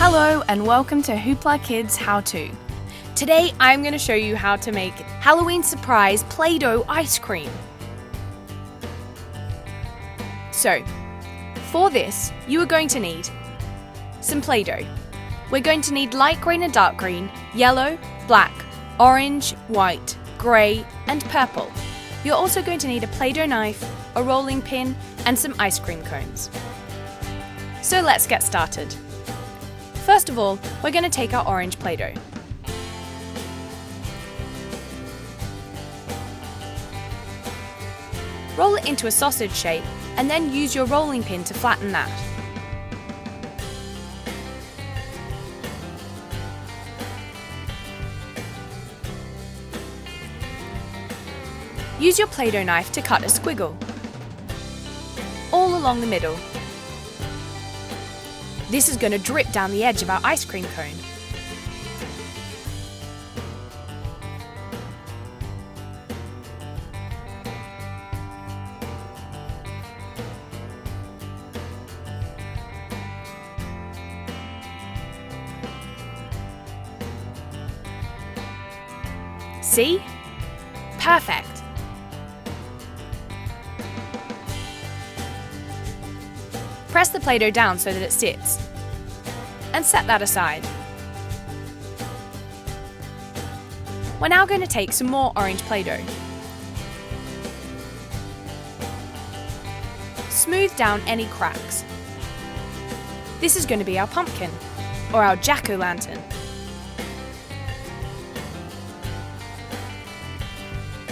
Hello and welcome to HooplaKidz How To. Today I'm going to show you how to make Halloween surprise Play-Doh ice cream. So, for this you are going to need some Play-Doh. We're going to need light green and dark green, yellow, black, orange, white, grey and purple. You're also going to need a Play-Doh knife, a rolling pin and some ice cream cones. So let's get started. First of all, we're going to take our orange Play-Doh. Roll it into a sausage shape and then use your rolling pin to flatten that. Use your Play-Doh knife to cut a squiggle all along the middle. This is going to drip down the edge of our ice cream cone. See? Perfect! Press the Play-Doh down so that it sits, and set that aside. We're now going to take some more orange Play-Doh. Smooth down any cracks. This is going to be our pumpkin, or our jack-o'-lantern.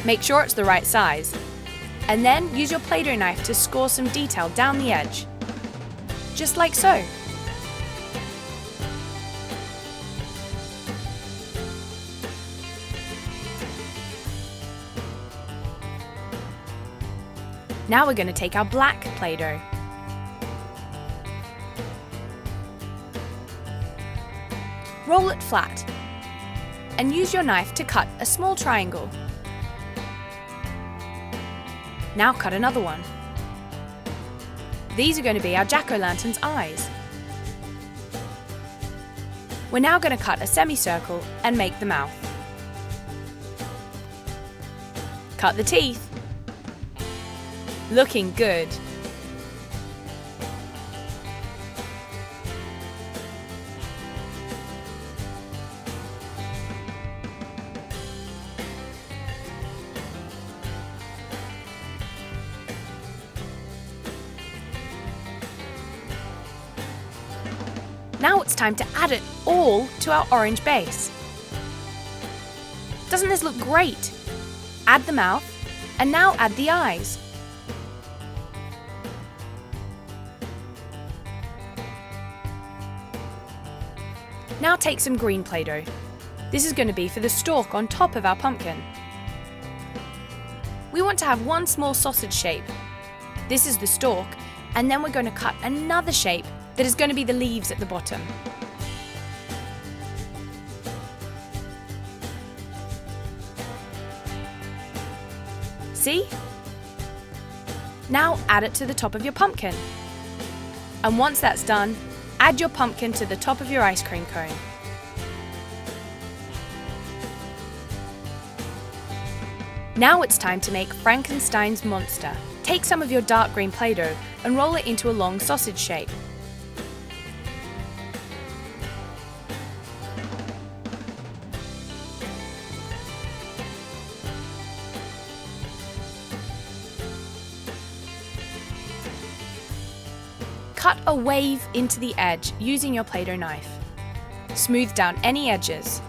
Make sure it's the right size, and then use your Play-Doh knife to score some detail down the edge. Just like so. Now we're going to take our black Play-Doh. Roll it flat and use your knife to cut a small triangle. Now cut another one. These are going to be our jack-o'-lantern's eyes. We're now going to cut a semicircle and make the mouth. Cut the teeth. Looking good. Now it's time to add it all to our orange base. Doesn't this look great? Add the mouth, and now add the eyes. Now take some green Play-Doh. This is going to be for the stalk on top of our pumpkin. We want to have one small sausage shape. This is the stalk, and then we're going to cut another shape that is going to be the leaves at the bottom. See? Now add it to the top of your pumpkin. And once that's done, add your pumpkin to the top of your ice cream cone. Now it's time to make Frankenstein's monster. Take some of your dark green Play-Doh and roll it into a long sausage shape. Cut a wave into the edge using your Play-Doh knife. Smooth down any edges.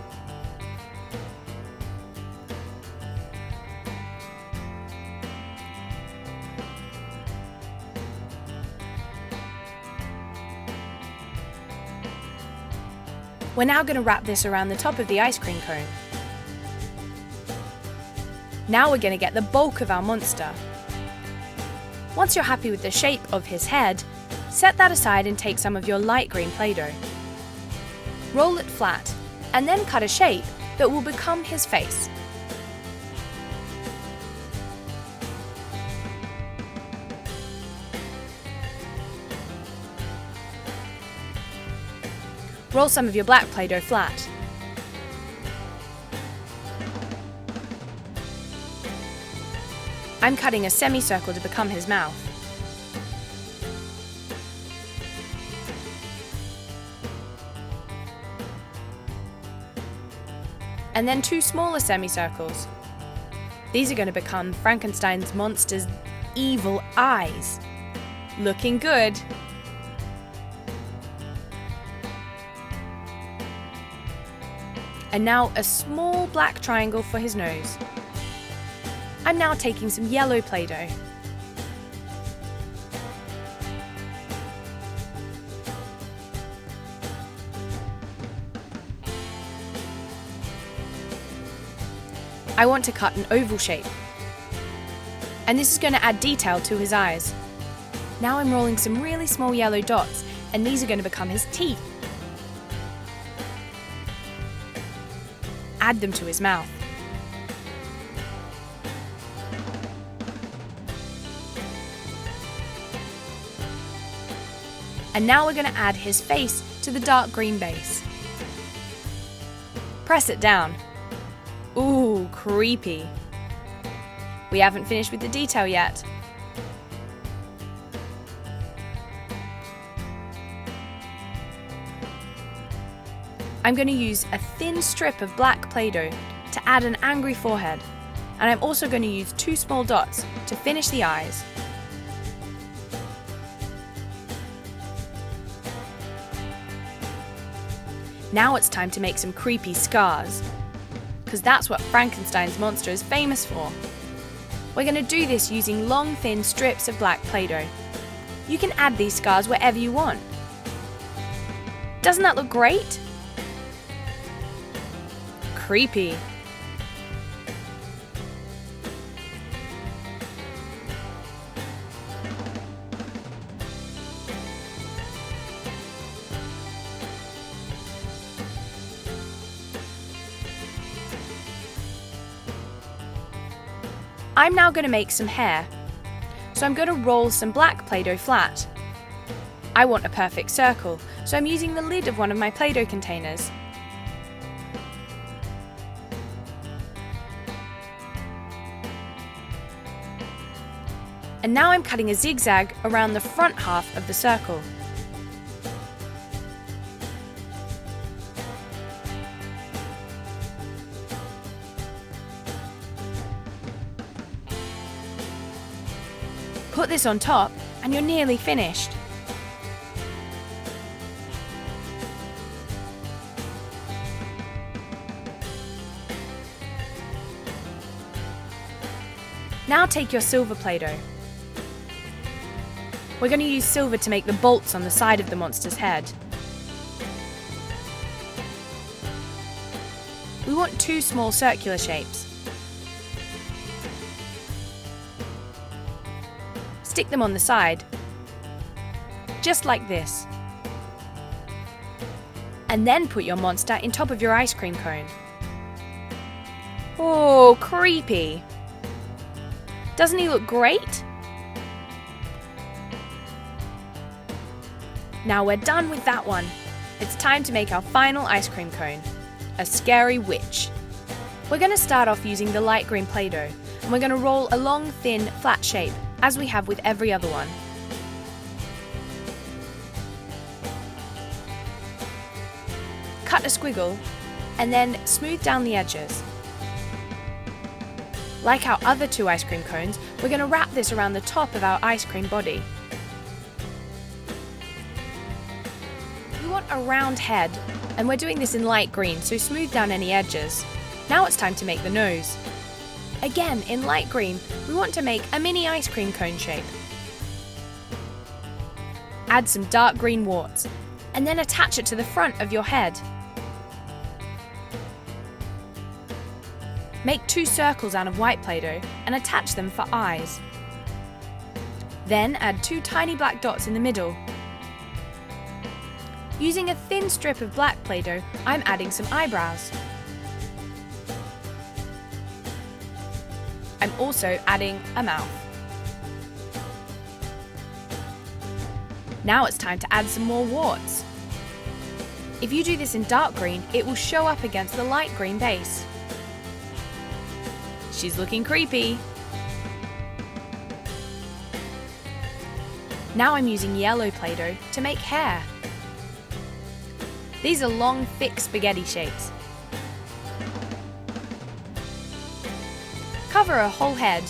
We're now going to wrap this around the top of the ice cream cone. Now we're going to get the bulk of our monster. Once you're happy with the shape of his head, set that aside and take some of your light green Play-Doh. Roll it flat and then cut a shape that will become his face. Roll some of your black Play-Doh flat. I'm cutting a semicircle to become his mouth. And then 2 smaller semicircles. These are going to become Frankenstein's monster's evil eyes. Looking good. And now a small black triangle for his nose. I'm now taking some yellow Play-Doh. I want to cut an oval shape. And this is going to add detail to his eyes. Now I'm rolling some really small yellow dots, and these are going to become his teeth. Add them to his mouth. And now we're going to add his face to the dark green base. Press it down. Ooh, creepy. We haven't finished with the detail yet. I'm going to use a thin strip of black Play-Doh to add an angry forehead, and I'm also going to use 2 small dots to finish the eyes. Now it's time to make some creepy scars, because that's what Frankenstein's monster is famous for. We're going to do this using long, thin strips of black Play-Doh. You can add these scars wherever you want. Doesn't that look great? Creepy. I'm now going to make some hair. So I'm going to roll some black Play-Doh flat. I want a perfect circle, so I'm using the lid of one of my Play-Doh containers. And now I'm cutting a zigzag around the front half of the circle. Put this on top and you're nearly finished. Now take your silver Play-Doh. We're going to use silver to make the bolts on the side of the monster's head. We want 2 small circular shapes. Stick them on the side, just like this. And then put your monster in top of your ice cream cone. Oh, creepy! Doesn't he look great? Now we're done with that one. It's time to make our final ice cream cone, a scary witch. We're going to start off using the light green Play-Doh, and we're going to roll a long, thin, flat shape, as we have with every other one. Cut a squiggle, and then smooth down the edges. Like our other 2 ice cream cones, we're going to wrap this around the top of our ice cream body. We want a round head, and we're doing this in light green, so smooth down any edges. Now it's time to make the nose. Again, in light green, we want to make a mini ice cream cone shape. Add some dark green warts, and then attach it to the front of your head. Make 2 circles out of white Play-Doh and attach them for eyes. Then add 2 tiny black dots in the middle. Using a thin strip of black Play-Doh, I'm adding some eyebrows. I'm also adding a mouth. Now it's time to add some more warts. If you do this in dark green, it will show up against the light green base. She's looking creepy. Now I'm using yellow Play-Doh to make hair. These are long, thick spaghetti shapes. Cover her whole head.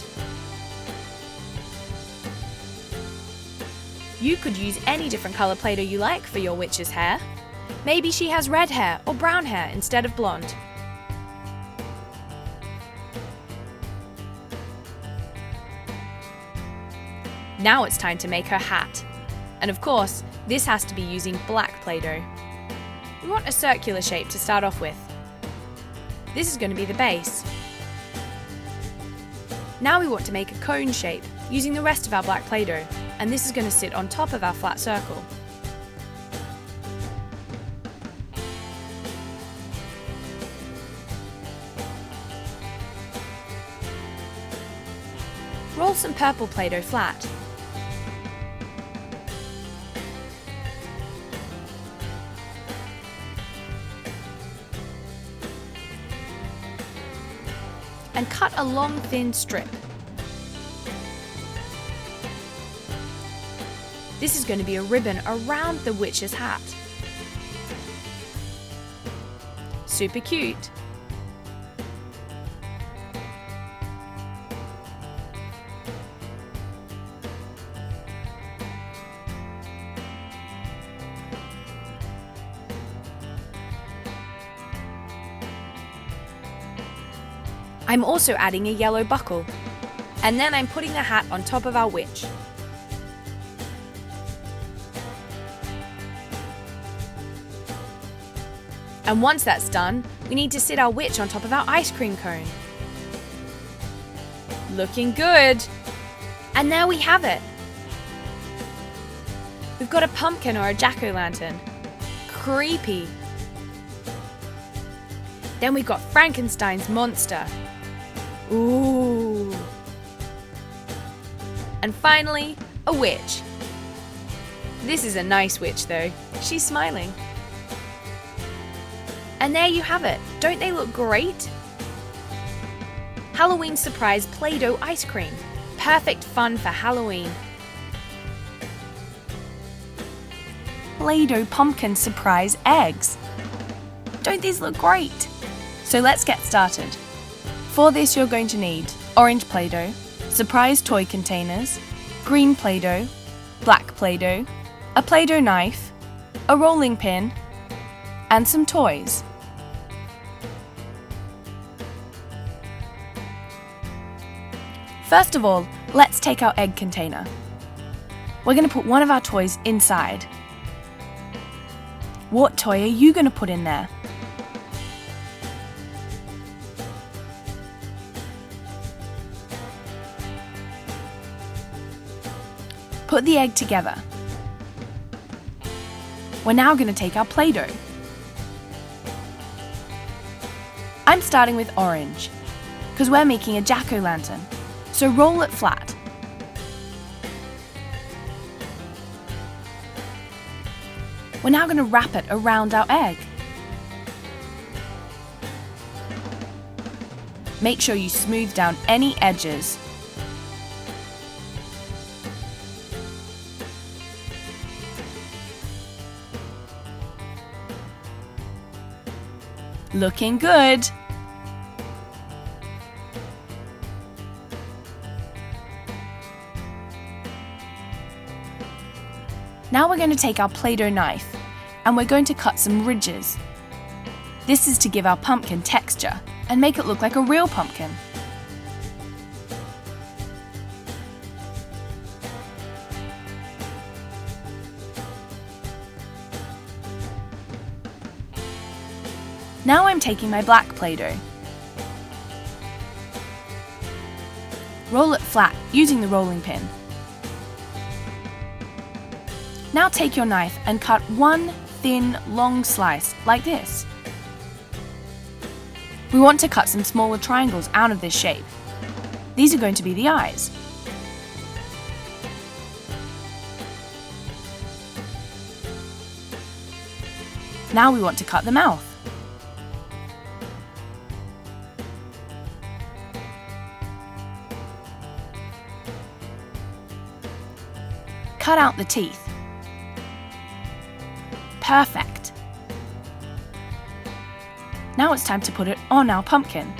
You could use any different colour Play-Doh you like for your witch's hair. Maybe she has red hair or brown hair instead of blonde. Now it's time to make her hat. And of course, this has to be using black Play-Doh. We want a circular shape to start off with. This is going to be the base. Now we want to make a cone shape using the rest of our black Play-Doh, and this is going to sit on top of our flat circle. Roll some purple Play-Doh flat. And cut a long, thin strip. This is going to be a ribbon around the witch's hat. Super cute. I'm also adding a yellow buckle, and then I'm putting the hat on top of our witch. And once that's done, we need to sit our witch on top of our ice cream cone. Looking good! And there we have it! We've got a pumpkin or a jack-o'-lantern. Creepy! Then we've got Frankenstein's monster. Ooh! And finally, a witch. This is a nice witch though. She's smiling. And there you have it. Don't they look great? Halloween surprise Play-Doh ice cream. Perfect fun for Halloween. Play-Doh pumpkin surprise eggs. Don't these look great? So let's get started. For this you're going to need orange Play-Doh, surprise toy containers, green Play-Doh, black Play-Doh, a Play-Doh knife, a rolling pin, and some toys. First of all, let's take our egg container. We're going to put one of our toys inside. What toy are you going to put in there? Put the egg together. We're now going to take our Play-Doh. I'm starting with orange, because we're making a jack-o'-lantern, so roll it flat. We're now going to wrap it around our egg. Make sure you smooth down any edges. Looking good! Now we're going to take our Play-Doh knife and we're going to cut some ridges. This is to give our pumpkin texture and make it look like a real pumpkin. Now I'm taking my black Play-Doh. Roll it flat using the rolling pin. Now take your knife and cut one thin, long slice like this. We want to cut some smaller triangles out of this shape. These are going to be the eyes. Now we want to cut the mouth. Cut out the teeth. Perfect. Now it's time to put it on our pumpkin.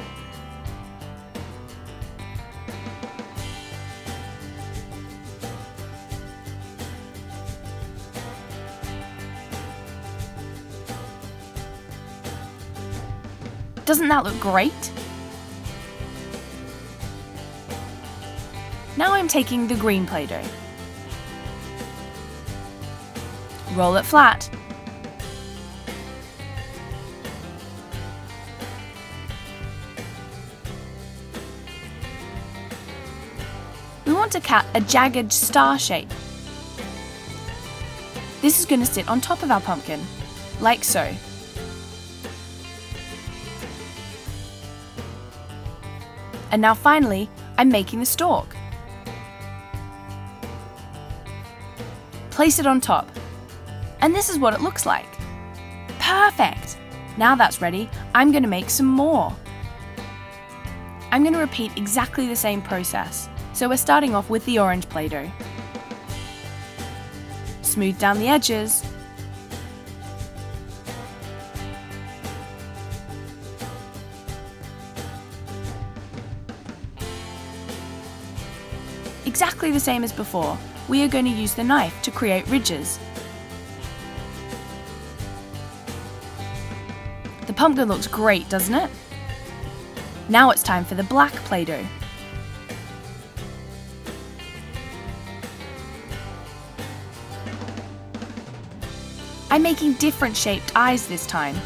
Doesn't that look great? Now I'm taking the green Play-Doh. Roll it flat. We want to cut a jagged star shape. This is going to sit on top of our pumpkin, like so. And now finally, I'm making the stalk. Place it on top. And this is what it looks like. Perfect! Now that's ready, I'm going to make some more. I'm going to repeat exactly the same process. So we're starting off with the orange Play-Doh. Smooth down the edges. Exactly the same as before, we are going to use the knife to create ridges. The pumpkin looks great, doesn't it? Now it's time for the black Play-Doh. I'm making different shaped eyes this time.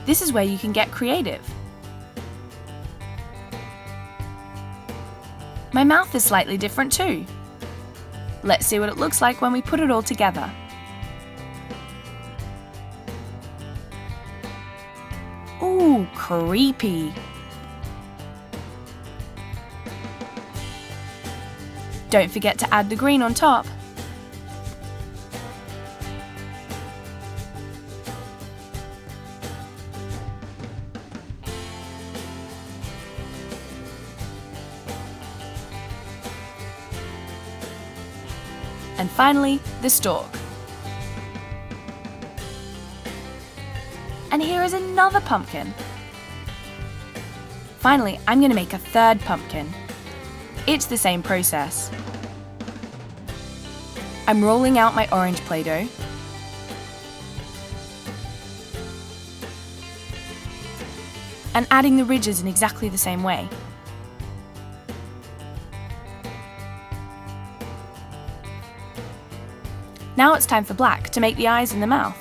This is where you can get creative. My mouth is slightly different too. Let's see what it looks like when we put it all together. Ooh, creepy. Don't forget to add the green on top. And finally, the stalk. And here is another pumpkin. Finally, I'm going to make a third pumpkin. It's the same process. I'm rolling out my orange Play-Doh. And adding the ridges in exactly the same way. Now it's time for black to make the eyes and the mouth.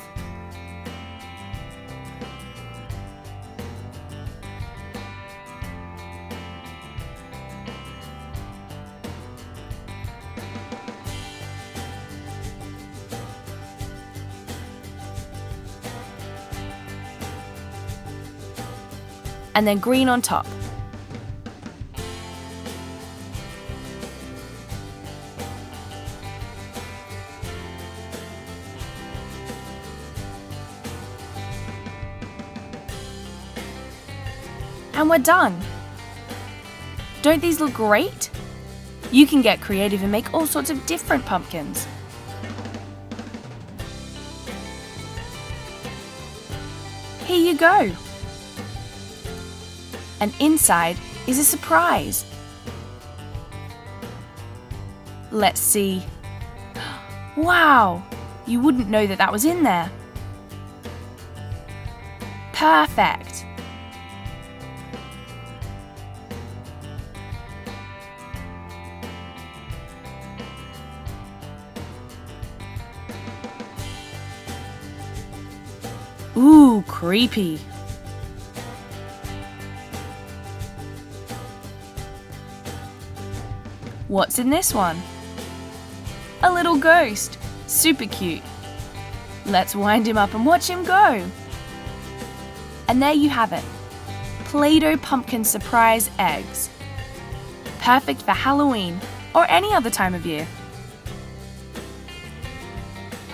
And then green on top. And we're done! Don't these look great? You can get creative and make all sorts of different pumpkins. Here you go! And inside is a surprise. Let's see. Wow! You wouldn't know that was in there. Perfect! Ooh, creepy. What's in this one? A little ghost. Super cute. Let's wind him up and watch him go. And there you have it. Play-Doh pumpkin surprise eggs. Perfect for Halloween or any other time of year.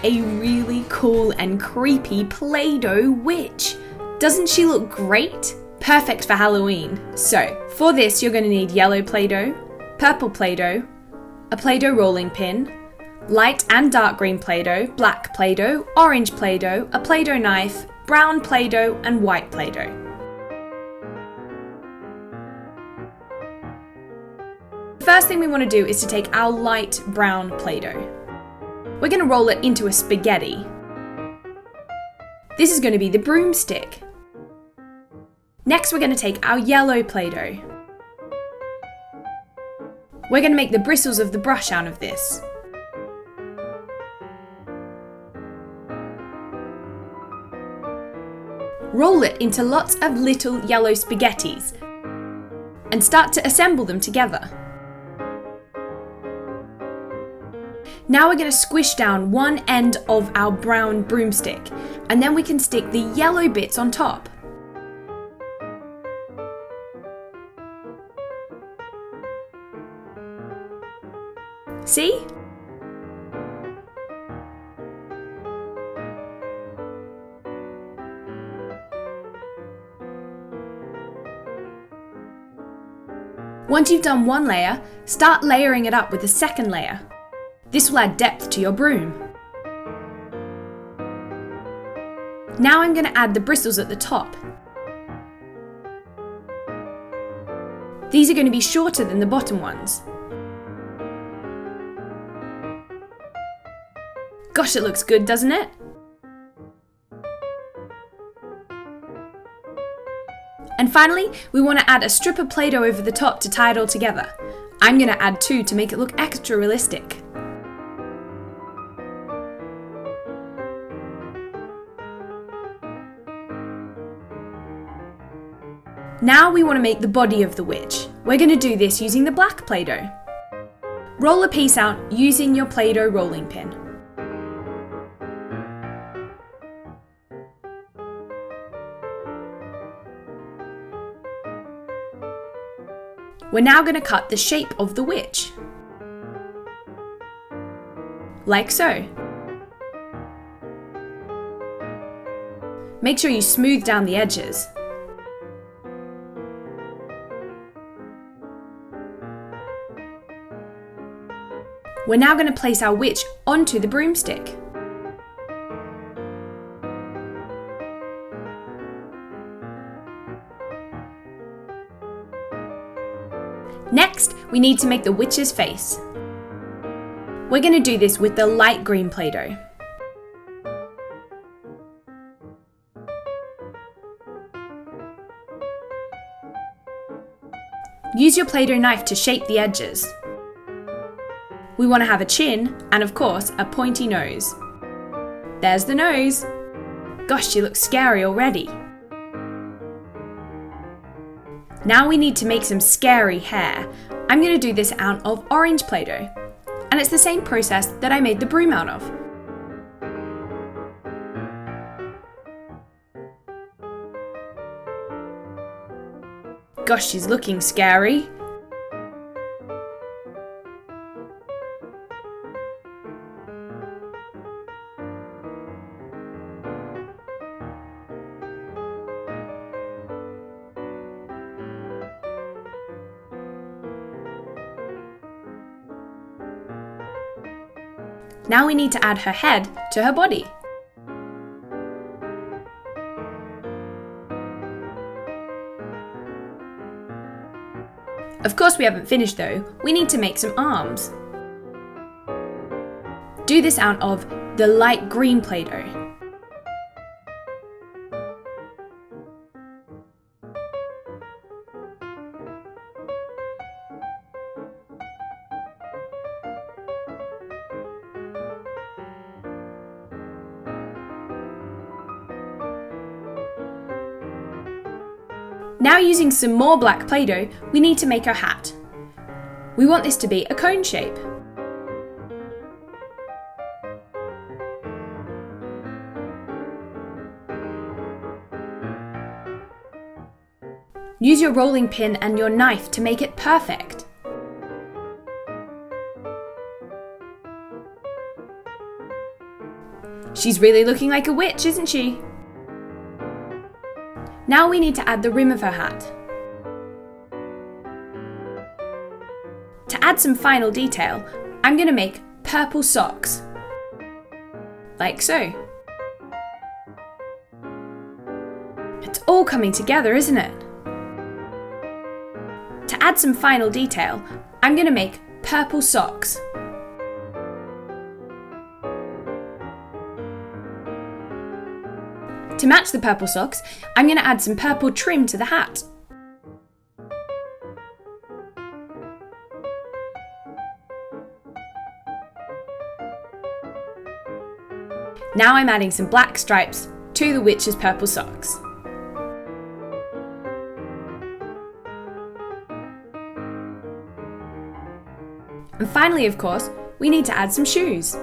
A really cool and creepy Play-Doh witch. Doesn't she look great? Perfect for Halloween. So, for this you're going to need yellow Play-Doh, purple Play-Doh, a Play-Doh rolling pin, light and dark green Play-Doh, black Play-Doh, orange Play-Doh, a Play-Doh knife, brown Play-Doh and white Play-Doh. The first thing we want to do is to take our light brown Play-Doh. We're going to roll it into a spaghetti. This is going to be the broomstick. Next we're going to take our yellow Play-Doh. We're going to make the bristles of the brush out of this. Roll it into lots of little yellow spaghettis and start to assemble them together. Now we're going to squish down one end of our brown broomstick and then we can stick the yellow bits on top. See? Once you've done one layer, start layering it up with the second layer. This will add depth to your broom. Now I'm going to add the bristles at the top. These are going to be shorter than the bottom ones. Gosh, it looks good, doesn't it? And finally, we want to add a strip of Play-Doh over the top to tie it all together. I'm going to add 2 to make it look extra realistic. Now we want to make the body of the witch. We're going to do this using the black Play-Doh. Roll a piece out using your Play-Doh rolling pin. We're now going to cut the shape of the witch. Like so. Make sure you smooth down the edges. We're now going to place our witch onto the broomstick. Next, we need to make the witch's face. We're going to do this with the light green Play-Doh. Use your Play-Doh knife to shape the edges. We want to have a chin and, of course, a pointy nose. There's the nose. Gosh, she looks scary already. Now we need to make some scary hair. I'm going to do this out of orange Play-Doh. And it's the same process that I made the broom out of. Gosh, she's looking scary. Now we need to add her head to her body. Of course we haven't finished though, we need to make some arms. Do this out of the light green Play-Doh. Now using some more black Play-Doh, we need to make our hat. We want this to be a cone shape. Use your rolling pin and your knife to make it perfect. She's really looking like a witch, isn't she? Now we need to add the rim of her hat. To add some final detail, I'm going to make purple socks. Like so. It's all coming together, isn't it? To add some final detail, I'm going to make purple socks. To match the purple socks, I'm going to add some purple trim to the hat. Now I'm adding some black stripes to the witch's purple socks. And finally, of course, we need to add some shoes.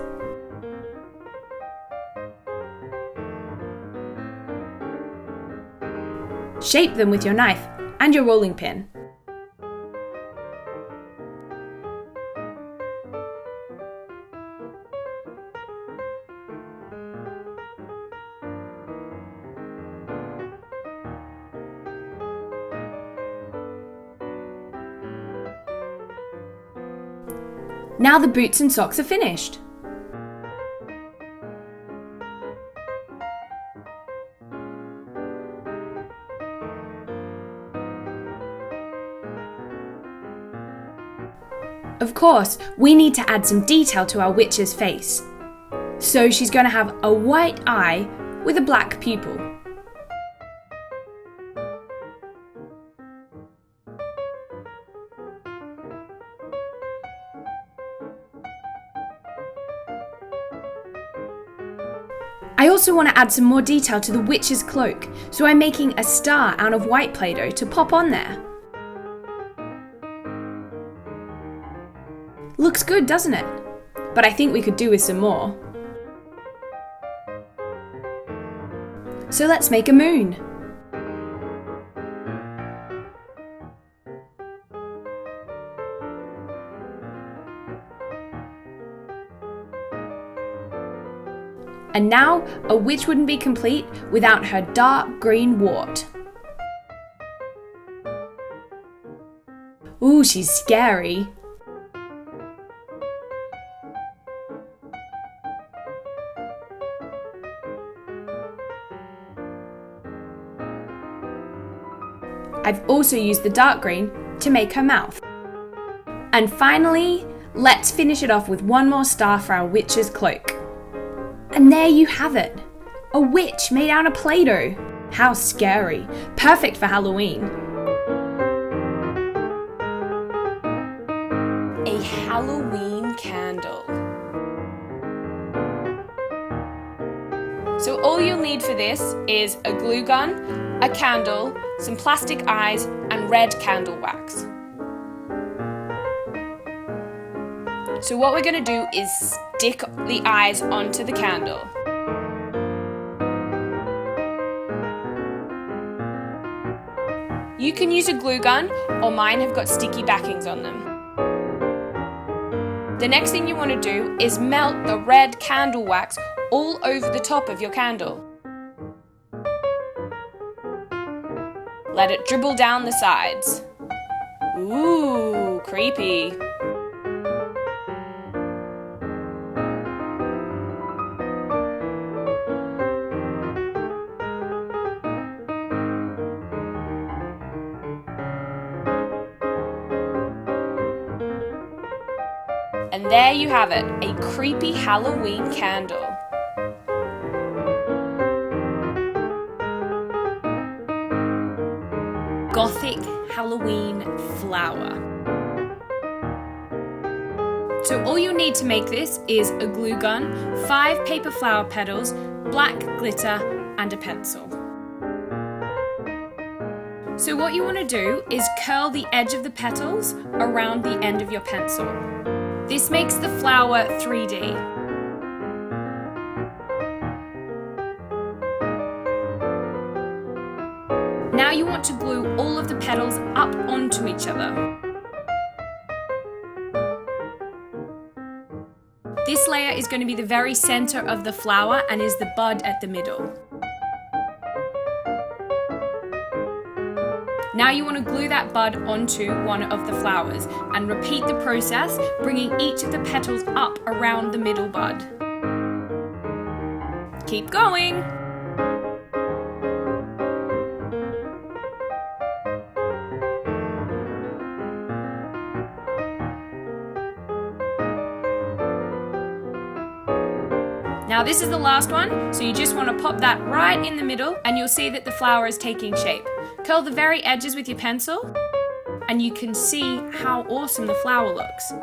Shape them with your knife and your rolling pin. Now the boots and socks are finished. Of course, we need to add some detail to our witch's face. So she's going to have a white eye with a black pupil. I also want to add some more detail to the witch's cloak, so I'm making a star out of white Play-Doh to pop on there. Looks good, doesn't it? But I think we could do with some more. So let's make a moon. And now, a witch wouldn't be complete without her dark green wart. Ooh, she's scary. I've also used the dark green to make her mouth. And finally, let's finish it off with one more star for our witch's cloak. And there you have it, a witch made out of Play-Doh. How scary, perfect for Halloween. A Halloween candle. So all you'll need for this is a glue gun, a candle, some plastic eyes and red candle wax. So what we're going to do is stick the eyes onto the candle. You can use a glue gun, or mine have got sticky backings on them. The next thing you want to do is melt the red candle wax all over the top of your candle. Let it dribble down the sides. Ooh, creepy. And there you have it, a creepy Halloween candle. Gothic Halloween flower. So all you need to make this is a glue gun, 5 paper flower petals, black glitter and a pencil. So what you want to do is curl the edge of the petals around the end of your pencil. This makes the flower 3D. Now you want to glue all of the petals up onto each other. This layer is going to be the very center of the flower and is the bud at the middle. Now you want to glue that bud onto one of the flowers and repeat the process, bringing each of the petals up around the middle bud. Keep going! Now this is the last one, so you just want to pop that right in the middle and you'll see that the flower is taking shape. Curl the very edges with your pencil and you can see how awesome the flower looks.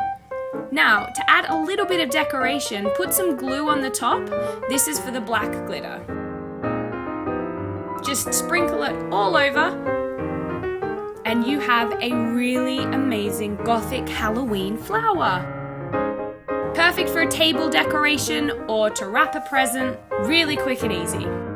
Now, to add a little bit of decoration, put some glue on the top. This is for the black glitter. Just sprinkle it all over and you have a really amazing Gothic Halloween flower. Perfect for a table decoration or to wrap a present, really quick and easy.